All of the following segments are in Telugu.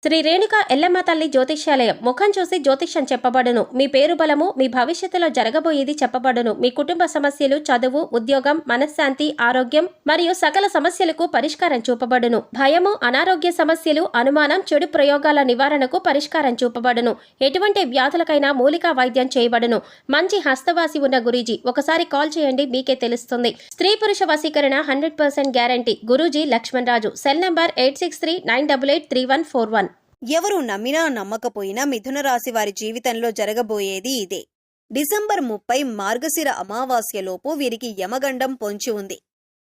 శ్రీ రేణుక ఎల్లమ్మ తల్లి జ్యోతిష్యాలయం. ముఖం చూసి జ్యోతిష్యం చెప్పబడును. మీ పేరు బలము, మీ భవిష్యత్తులో జరగబోయేది చెప్పబడును. మీ కుటుంబ సమస్యలు, చదువు, ఉద్యోగం, మనశ్శాంతి, ఆరోగ్యం మరియు సకల సమస్యలకు పరిష్కారం చూపబడును. భయము, అనారోగ్య సమస్యలు, అనుమానం, చెడు ప్రయోగాల నివారణకు పరిష్కారం చూపబడును. ఎటువంటి వ్యాధులకైనా మూలికా వైద్యం చేయబడును. మంచి హస్తవాసి ఉన్న గురూజీ. ఒకసారి కాల్ చేయండి, మీకే తెలుస్తుంది. స్త్రీ పురుష వశీకరణ 100% guarantee. Guruji Lakshman Raju. Cell number 8639883141. ఎవరు నమ్మినా నమ్మకపోయినా మిథున రాశి వారి జీవితంలో జరగబోయేది ఇదే. డిసెంబర్ 30 మార్గశిర అమావాస్యలోపు వీరికి యమగండం పొంచి ఉంది.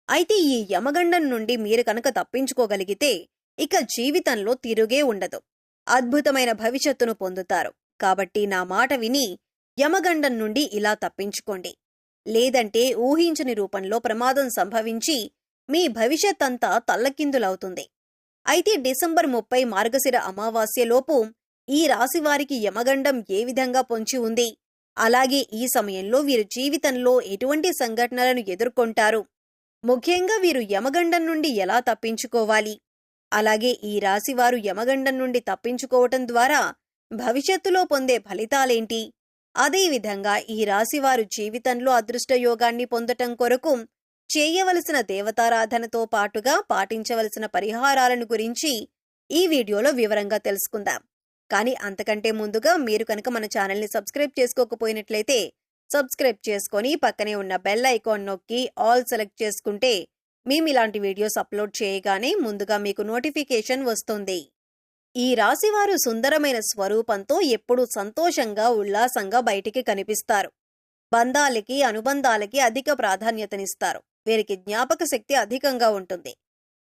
అయితే ఈ యమగండం నుండి మీరు కనుక తప్పించుకోగలిగితే ఇక జీవితంలో తిరుగే ఉండదు. అద్భుతమైన భవిష్యత్తును పొందుతారు. కాబట్టి నా మాట విని యమగండం నుండి ఇలా తప్పించుకోండి. లేదంటే ఊహించని రూపంలో ప్రమాదం సంభవించి మీ భవిష్యత్తంతా తల్లకిందులవుతుంది. అయితే డిసెంబర్ 30 మార్గశిర అమావాస్యలోపు ఈ రాశివారికి యమగండం ఏ విధంగా పొంచి ఉంది, అలాగే ఈ సమయంలో వీరు జీవితంలో ఎటువంటి సంఘటనలను ఎదుర్కొంటారు, ముఖ్యంగా వీరు యమగండం నుండి ఎలా తప్పించుకోవాలి, అలాగే ఈ రాశివారు యమగండం నుండి తప్పించుకోవటం ద్వారా భవిష్యత్తులో పొందే ఫలితాలేంటి, అదేవిధంగా ఈ రాశివారు జీవితంలో అదృష్టయోగాన్ని పొందటం కొరకు చేయవలసిన దేవతారాధనతో పాటుగా పాటించవలసిన పరిహారాలను గురించి ఈ వీడియోలో వివరంగా తెలుసుకుందాం. కానీ అంతకంటే ముందుగా మీరు కనుక మన ఛానల్ని సబ్స్క్రైబ్ చేసుకోకపోయినట్లయితే సబ్స్క్రైబ్ చేసుకొని పక్కనే ఉన్న బెల్ ఐకాన్ నొక్కి ఆల్ సెలెక్ట్ చేసుకుంటే మేము ఇలాంటి వీడియోస్ అప్లోడ్ చేయగానే ముందుగా మీకు నోటిఫికేషన్ వస్తుంది. ఈ రాశివారు సుందరమైన స్వరూపంతో ఎప్పుడూ సంతోషంగా ఉల్లాసంగా బయటికి కనిపిస్తారు. బంధాలకి అనుబంధాలకి అధిక ప్రాధాన్యతనిస్తారు. వీరికి జ్ఞాపక శక్తి అధికంగా ఉంటుంది.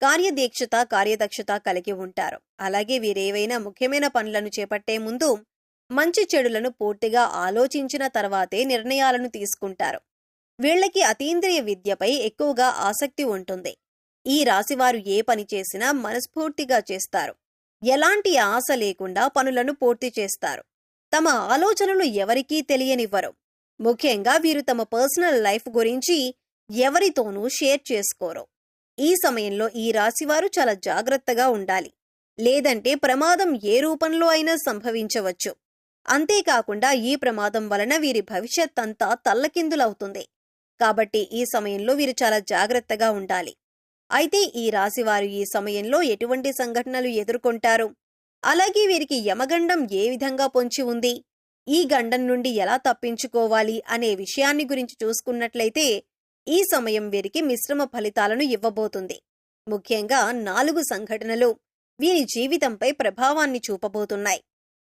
కార్యదీక్షత కార్యదక్షత కలిగి ఉంటారు. అలాగే వీరేవైనా ముఖ్యమైన పనులను చేపట్టే ముందు మంచి చెడులను పూర్తిగా ఆలోచించిన తర్వాతే నిర్ణయాలను తీసుకుంటారు. వీళ్లకి అతీంద్రియ విద్యపై ఎక్కువగా ఆసక్తి ఉంటుంది. ఈ రాశివారు ఏ పని చేసినా మనస్ఫూర్తిగా చేస్తారు. ఎలాంటి ఆశ లేకుండా పనులను పూర్తి చేస్తారు. తమ ఆలోచనలు ఎవరికీ తెలియనివ్వరు. ముఖ్యంగా వీరు తమ పర్సనల్ లైఫ్ గురించి ఎవరితోనూ షేర్ చేసుకోరు. ఈ సమయంలో ఈ రాశివారు చాలా జాగ్రత్తగా ఉండాలి. లేదంటే ప్రమాదం ఏ రూపంలో అయినా సంభవించవచ్చు. అంతేకాకుండా ఈ ప్రమాదం వలన వీరి భవిష్యత్తంతా తల్లకిందులవుతుంది. కాబట్టి ఈ సమయంలో వీరు చాలా జాగ్రత్తగా ఉండాలి. అయితే ఈ రాశివారు ఈ సమయంలో ఎటువంటి సంఘటనలు ఎదుర్కొంటారు, అలాగే వీరికి యమగండం ఏ విధంగా పొంచి ఉంది, ఈ గండం నుండి ఎలా తప్పించుకోవాలి అనే విషయాన్ని గురించి చూసుకున్నట్లయితే ఈ సమయం వీరికి మిశ్రమ ఫలితాలను ఇవ్వబోతుంది. ముఖ్యంగా 4 సంఘటనలు వీరి జీవితంపై ప్రభావాన్ని చూపబోతున్నాయి.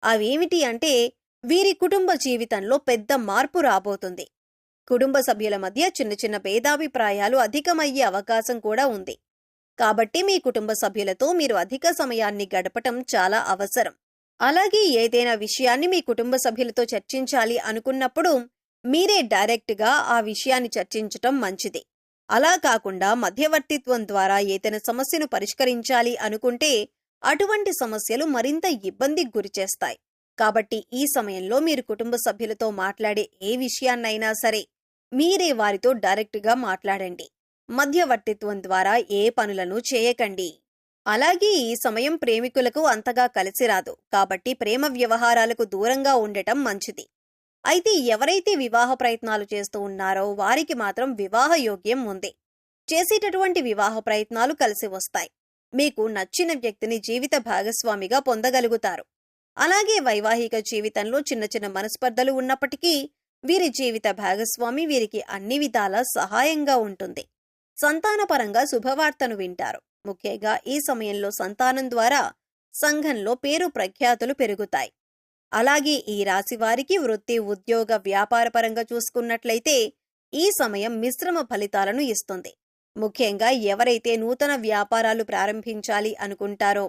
అవేమిటి అంటే వీరి కుటుంబ జీవితంలో పెద్ద మార్పు రాబోతుంది. కుటుంబ సభ్యుల మధ్య చిన్న చిన్న భేదాభిప్రాయాలు అధికమయ్యే అవకాశం కూడా ఉంది. కాబట్టి మీ కుటుంబ సభ్యులతో మీరు అధిక సమయాన్ని గడపటం చాలా అవసరం. అలాగే ఏదైనా విషయాన్ని మీ కుటుంబ సభ్యులతో చర్చించాలి అనుకున్నప్పుడు మీరే డైరెక్ట్గా ఆ విషయాన్ని చర్చించటం మంచిది. అలా కాకుండా మధ్యవర్తిత్వం ద్వారా ఏదైనా సమస్యను పరిష్కరించాలి అనుకుంటే అటువంటి సమస్యలు మరింత ఇబ్బందికి గురిచేస్తాయి. కాబట్టి ఈ సమయంలో మీరు కుటుంబ సభ్యులతో మాట్లాడే ఏ విషయాన్నైనా సరే మీరే వారితో డైరెక్ట్గా మాట్లాడండి. మధ్యవర్తిత్వం ద్వారా ఏ పనులను చేయకండి. అలాగే ఈ సమయం ప్రేమికులకు అంతగా కలిసిరాదు. కాబట్టి ప్రేమ వ్యవహారాలకు దూరంగా ఉండటం మంచిది. అయితే ఎవరైతే వివాహ ప్రయత్నాలు చేస్తూ ఉన్నారో వారికి మాత్రం వివాహ యోగ్యం ఉంది. చేసేటటువంటి వివాహ ప్రయత్నాలు కలిసి వస్తాయి. మీకు నచ్చిన వ్యక్తిని జీవిత భాగస్వామిగా పొందగలుగుతారు. అలాగే వైవాహిక జీవితంలో చిన్న చిన్న మనస్పర్ధలు ఉన్నప్పటికీ వీరి జీవిత భాగస్వామి వీరికి అన్ని విధాలా సహాయంగా ఉంటుంది. సంతానపరంగా శుభవార్తను వింటారు. ముఖ్యంగా ఈ సమయంలో సంతానం ద్వారా సంఘంలో పేరు ప్రఖ్యాతులు పెరుగుతాయి. అలాగే ఈ రాశి వారికి వృత్తి, ఉద్యోగ, వ్యాపారపరంగా చూసుకున్నట్లయితే ఈ సమయం మిశ్రమ ఫలితాలను ఇస్తుంది. ముఖ్యంగా ఎవరైతే నూతన వ్యాపారాలు ప్రారంభించాలి అనుకుంటారో,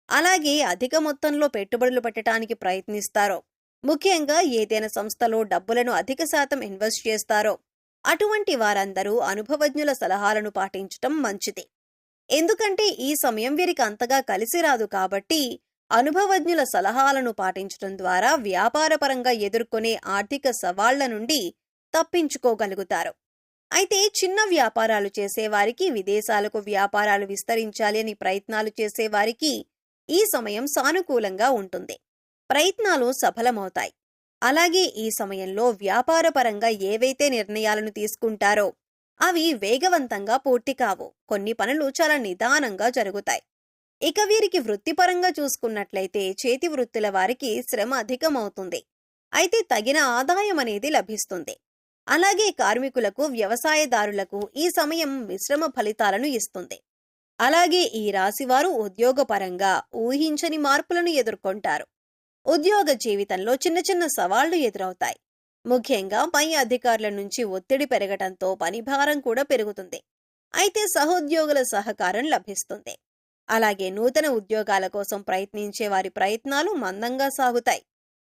అలాగే అధిక మొత్తంలో పెట్టుబడులు పెట్టడానికి ప్రయత్నిస్తారో, ముఖ్యంగా ఏదైనా సంస్థలో డబ్బులను అధిక శాతం ఇన్వెస్ట్ చేస్తారో అటువంటి వారందరూ అనుభవజ్ఞుల సలహాలను పాటించటం మంచిది. ఎందుకంటే ఈ సమయం వీరికి అంతగా కలిసి రాదు. కాబట్టి అనుభవజ్ఞుల సలహాలను పాటించడం ద్వారా వ్యాపారపరంగా ఎదుర్కొనే ఆర్థిక సవాళ్ల నుండి తప్పించుకోగలుగుతారు. అయితే చిన్న వ్యాపారాలు చేసేవారికి, విదేశాలకు వ్యాపారాలు విస్తరించాలి అని ప్రయత్నాలు చేసేవారికి ఈ సమయం సానుకూలంగా ఉంటుంది. ప్రయత్నాలు సఫలమవుతాయి. అలాగే ఈ సమయంలో వ్యాపారపరంగా ఏవైతే నిర్ణయాలను తీసుకుంటారో అవి వేగవంతంగా పూర్తి కావు. కొన్ని పనులు చాలా నిదానంగా జరుగుతాయి. ఇక వీరికి వృత్తిపరంగా చూసుకున్నట్లయితే చేతి వృత్తుల వారికి శ్రమ అధికమవుతుంది. అయితే తగిన ఆదాయం అనేది లభిస్తుంది. అలాగే కార్మికులకు, వ్యవసాయదారులకు ఈ సమయం మిశ్రమ ఫలితాలను ఇస్తుంది. అలాగే ఈ రాశివారు ఉద్యోగపరంగా ఊహించని మార్పులను ఎదుర్కొంటారు. ఉద్యోగ జీవితంలో చిన్న చిన్న సవాళ్లు ఎదురవుతాయి. ముఖ్యంగా పై అధికారుల నుంచి ఒత్తిడి పెరగటంతో పనిభారం కూడా పెరుగుతుంది. అయితే సహోద్యోగుల సహకారం లభిస్తుంది. అలాగే నూతన ఉద్యోగాల కోసం ప్రయత్నించే వారి ప్రయత్నాలు మందంగా సాగుతాయి.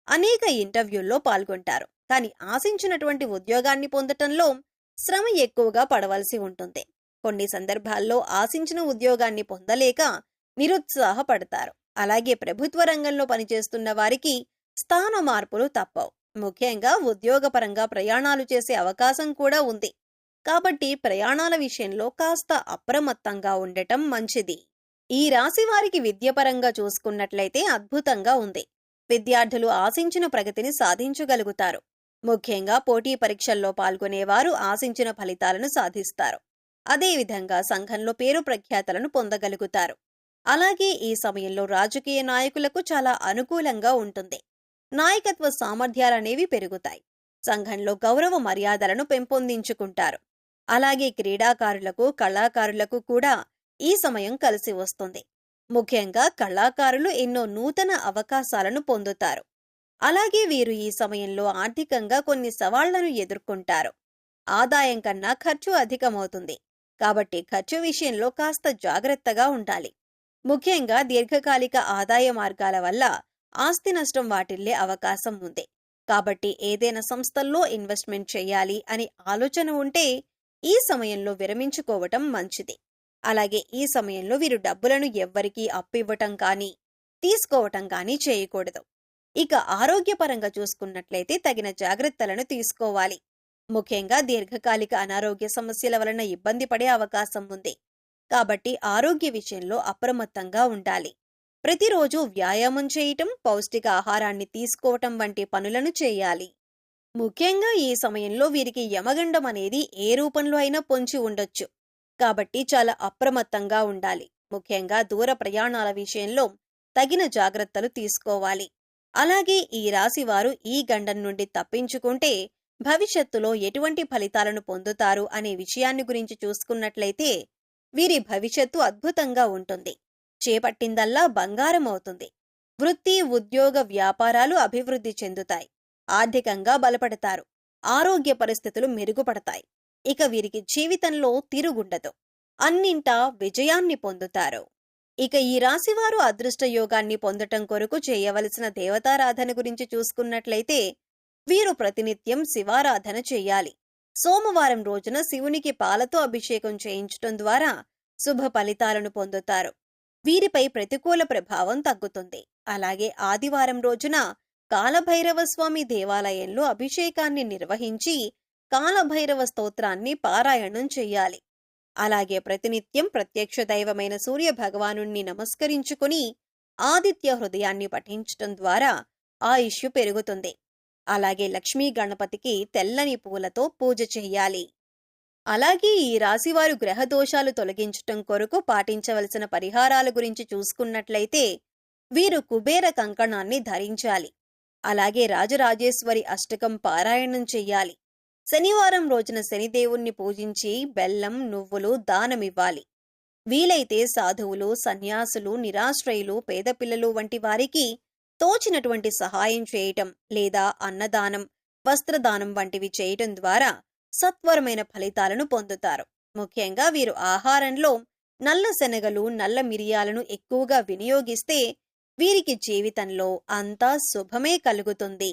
అనేక ఇంటర్వ్యూల్లో పాల్గొంటారు. కానీ ఆశించినటువంటి ఉద్యోగాన్ని పొందటంలో శ్రమ ఎక్కువగా పడవలసి ఉంటుంది. కొన్ని సందర్భాల్లో ఆశించిన ఉద్యోగాన్ని పొందలేక నిరుత్సాహపడతారు. అలాగే ప్రభుత్వ రంగంలో పనిచేస్తున్న వారికి స్థాన మార్పులు తప్పవు. ముఖ్యంగా ఉద్యోగపరంగా ప్రయాణాలు చేసే అవకాశం కూడా ఉంది. కాబట్టి ప్రయాణాల విషయంలో కాస్త అప్రమత్తంగా ఉండటం మంచిది. ఈ రాశి వారికి విద్యపరంగా చూసుకున్నట్లయితే అద్భుతంగా ఉంది. విద్యార్థులు ఆశించిన ప్రగతిని సాధించగలుగుతారు. ముఖ్యంగా పోటీ పరీక్షల్లో పాల్గొనేవారు ఆశించిన ఫలితాలను సాధిస్తారు. అదేవిధంగా సంఘంలో పేరు ప్రఖ్యాతలను పొందగలుగుతారు. అలాగే ఈ సమయంలో రాజకీయ నాయకులకు చాలా అనుకూలంగా ఉంటుంది. నాయకత్వ సామర్థ్యాలనేవి పెరుగుతాయి. సంఘంలో గౌరవ మర్యాదలను పెంపొందించుకుంటారు. అలాగే క్రీడాకారులకు, కళాకారులకు కూడా ఈ సమయం కలిసి వస్తుంది. ముఖ్యంగా కళాకారులు ఎన్నో నూతన అవకాశాలను పొందుతారు. అలాగే వీరు ఈ సమయంలో ఆర్థికంగా కొన్ని సవాళ్లను ఎదుర్కొంటారు. ఆదాయం కన్నా ఖర్చు అధికమవుతుంది. కాబట్టి ఖర్చు విషయంలో కాస్త జాగ్రత్తగా ఉండాలి. ముఖ్యంగా దీర్ఘకాలిక ఆదాయ మార్గాల వల్ల ఆస్తి నష్టం వాటిల్లే అవకాశం ఉంది. కాబట్టి ఏదైనా సంస్థల్లో ఇన్వెస్ట్మెంట్ చేయాలి అని ఆలోచన ఉంటే ఈ సమయంలో విరమించుకోవటం మంచిది. అలాగే ఈ సమయంలో వీరు డబ్బులను ఎవ్వరికీ అప్పివ్వటం కానీ తీసుకోవటం కానీ చేయకూడదు. ఇక ఆరోగ్యపరంగా చూసుకున్నట్లయితే తగిన జాగ్రత్తలను తీసుకోవాలి. ముఖ్యంగా దీర్ఘకాలిక అనారోగ్య సమస్యల వలన ఇబ్బంది పడే అవకాశం ఉంది. కాబట్టి ఆరోగ్య విషయంలో అప్రమత్తంగా ఉండాలి. ప్రతిరోజు వ్యాయామం చేయటం, పౌష్టిక ఆహారాన్ని తీసుకోవటం వంటి పనులను చేయాలి. ముఖ్యంగా ఈ సమయంలో వీరికి యమగండం అనేది ఏ రూపంలో అయినా పొంచి ఉండొచ్చు. కాబట్టి చాలా అప్రమత్తంగా ఉండాలి. ముఖ్యంగా దూర ప్రయాణాల విషయంలో తగిన జాగ్రత్తలు తీసుకోవాలి. అలాగే ఈ రాశివారు ఈ గండం నుండి తప్పించుకుంటే భవిష్యత్తులో ఎటువంటి ఫలితాలను పొందుతారు అనే విషయాన్ని గురించి చూసుకున్నట్లయితే వీరి భవిష్యత్తు అద్భుతంగా ఉంటుంది. చేపట్టిందల్లా బంగారం అవుతుంది. వృత్తి, ఉద్యోగ, వ్యాపారాలు అభివృద్ధి చెందుతాయి. ఆర్థికంగా బలపడతారు. ఆరోగ్య పరిస్థితులు మెరుగుపడతాయి. ఇక వీరికి జీవితంలో తిరుగుండదు. అన్నింటా విజయాన్ని పొందుతారు. ఇక ఈ రాశివారు అదృష్ట యోగాన్ని పొందటం కొరకు చేయవలసిన దేవతారాధన గురించి చూసుకున్నట్లయితే వీరు ప్రతినిత్యం శివారాధన చెయ్యాలి. సోమవారం రోజున శివునికి పాలతో అభిషేకం చేయించటం ద్వారా శుభ ఫలితాలను పొందుతారు. వీరిపై ప్రతికూల ప్రభావం తగ్గుతుంది. అలాగే ఆదివారం రోజున కాలభైరవ స్వామి దేవాలయంలో అభిషేకాన్ని నిర్వహించి కాలభైరవ స్తోత్రాన్ని పారాయణం చెయ్యాలి. అలాగే ప్రతినిత్యం ప్రత్యక్ష దైవమైన సూర్య భగవానుణ్ణి నమస్కరించుకుని ఆదిత్య హృదయాన్ని పఠించటం ద్వారా ఆయుష్షు పెరుగుతుంది. అలాగే లక్ష్మీ గణపతికి తెల్లని పూలతో పూజ చెయ్యాలి. అలాగే ఈ రాశివారు గ్రహదోషాలు తొలగించటం కొరకు పాటించవలసిన పరిహారాల గురించి చూసుకున్నట్లయితే వీరు కుబేర కంకణాన్ని ధరించాలి. అలాగే రాజరాజేశ్వరి అష్టకం పారాయణం చెయ్యాలి. శనివారం రోజున శనిదేవుణ్ణి పూజించి బెల్లం, నువ్వులు దానమివ్వాలి. వీలైతే సాధువులు, సన్యాసులు, నిరాశ్రయులు, పేదపిల్లలు వంటి వారికి తోచినటువంటి సహాయం చేయటం లేదా అన్నదానం, వస్త్రదానం వంటివి చేయటం ద్వారా సత్వరమైన ఫలితాలను పొందుతారు. ముఖ్యంగా వీరు ఆహారంలో నల్ల శనగలు, నల్ల మిరియాలను ఎక్కువగా వినియోగిస్తే వీరికి జీవితంలో అంతా శుభమే కలుగుతుంది.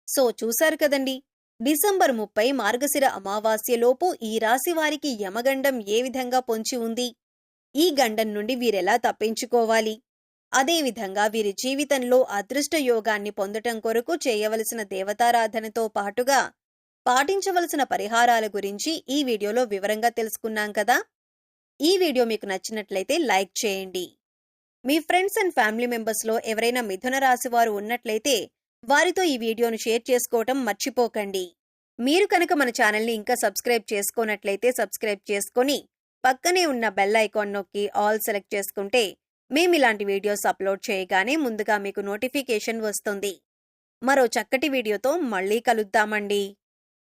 సో చూశారు కదండి, డిసెంబర్ 30 మార్గశిర అమావాస్యలోపు ఈ రాశి వారికి యమగండం ఏ విధంగా పొంచి ఉంది, ఈ గండం నుండి వీరెలా తప్పించుకోవాలి, అదేవిధంగా వీరి జీవితంలో అదృష్ట యోగాన్ని పొందటం కొరకు చేయవలసిన దేవతారాధనతో పాటుగా పాటించవలసిన పరిహారాల గురించి ఈ వీడియోలో వివరంగా తెలుసుకున్నాం కదా. ఈ వీడియో మీకు నచ్చినట్లయితే లైక్ చేయండి. మీ ఫ్రెండ్స్ అండ్ ఫ్యామిలీ మెంబర్స్లో ఎవరైనా మిథున రాశి వారు ఉన్నట్లయితే వారితో ఈ వీడియోను షేర్ చేసుకోవటం మర్చిపోకండి. మీరు కనుక మన ఛానల్ని ఇంకా సబ్స్క్రైబ్ చేసుకోనట్లయితే సబ్స్క్రైబ్ చేసుకొని పక్కనే ఉన్న బెల్ ఐకాన్ నొక్కి ఆల్ సెలెక్ట్ చేసుకుంటే మేమిలాంటి వీడియోస్ అప్లోడ్ చేయగానే ముందుగా మీకు నోటిఫికేషన్ వస్తుంది. మరో చక్కటి వీడియోతో మళ్ళీ కలుద్దామండి.